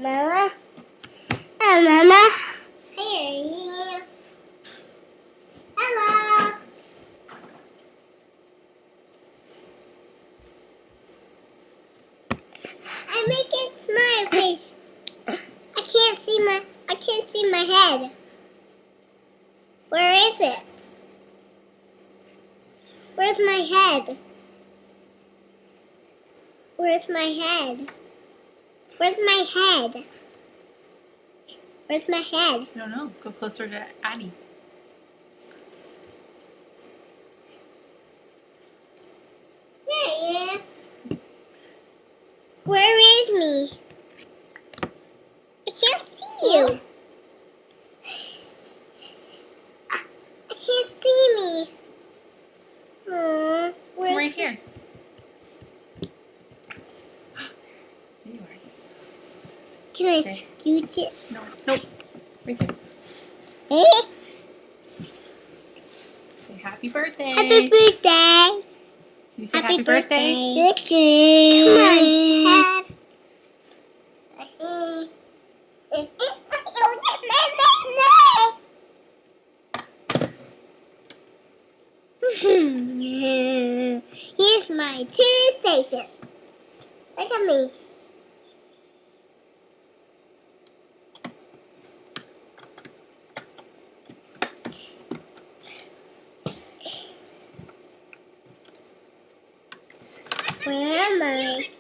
Mama? Oh, Mama? Here. Hello. I'm making smile face. I can't see my head. Where is it? Where's my head? Where's my head? Where's my head? Where's my head? I don't know. Go closer to Addie. There I am. Where is me? I can't see you. I can't see me. Come Where's right here. There you are. Can I Okay. scooch it? No. Nope. Right there. Eh? Say happy birthday. Happy birthday. You say happy birthday. Birthday. Come on, Dad. Here's my 2 seconds. Look at me. Where am I?